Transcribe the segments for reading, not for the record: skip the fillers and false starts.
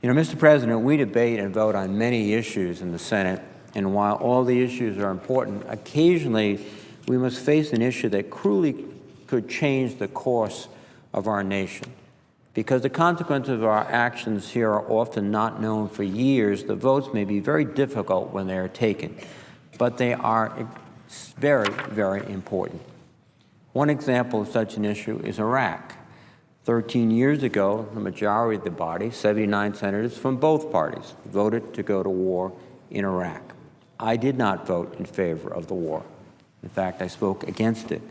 You know, Mr. President, we debate and vote on many issues in the Senate, and while all the issues are important, occasionally we must face an issue that cruelly could change the course of our nation. Because the consequences of our actions here are often not known for years, the votes may be very difficult when they are taken, but they are very, very important. One example of such an issue is Iraq. 13 years ago, the majority of the body, 79 senators from both parties, voted to go to war in Iraq. I did not vote in favor of the war. In fact, I spoke against it.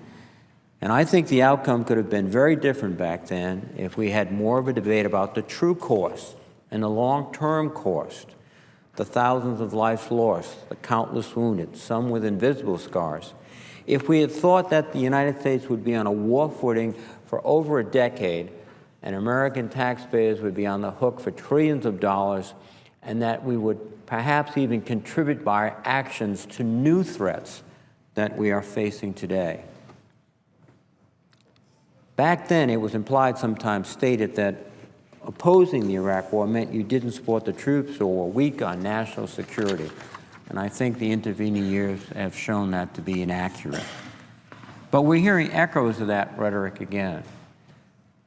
And I think the outcome could have been very different back then if we had more of a debate about the true cost and the long-term cost, the thousands of lives lost, the countless wounded, some with invisible scars. If we had thought that the United States would be on a war footing for over a decade, and American taxpayers would be on the hook for trillions of dollars, and that we would perhaps even contribute by our actions to new threats that we are facing today. Back then, it was implied, sometimes stated, that opposing the Iraq War meant you didn't support the troops or were weak on national security. And I think the intervening years have shown that to be inaccurate. But we're hearing echoes of that rhetoric again.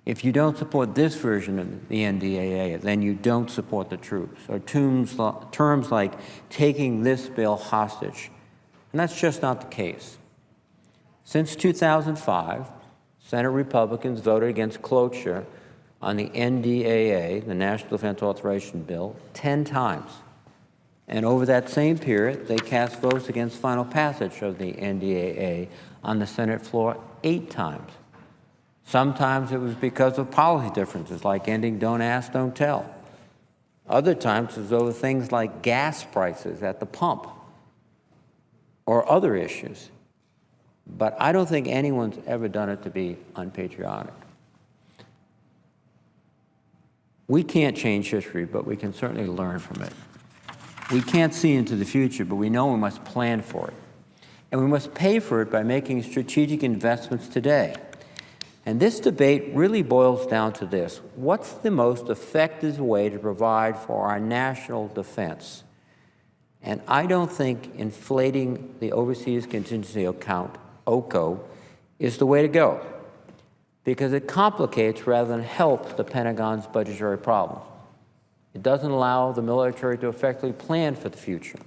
If you don't support this version of the NDAA, then you don't support the troops, or terms like taking this bill hostage. And that's just not the case. Since 2005, Senate Republicans voted against cloture on the NDAA, the National Defense Authorization Bill, 10 times. And over that same period, they cast votes against final passage of the NDAA on the Senate floor 8 times. Sometimes it was because of policy differences, like ending Don't Ask, Don't Tell. Other times it was over things like gas prices at the pump or other issues. But I don't think anyone's ever done it to be unpatriotic. We can't change history, but we can certainly learn from it. We can't see into the future, but we know we must plan for it. And we must pay for it by making strategic investments today. And this debate really boils down to this: what's the most effective way to provide for our national defense? And I don't think inflating the Overseas Contingency Account, OCO, is the way to go, because it complicates rather than helps the Pentagon's budgetary problems. It doesn't allow the military to effectively plan for the future.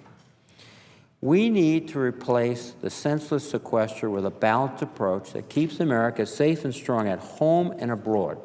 We need to replace the senseless sequester with a balanced approach that keeps America safe and strong at home and abroad.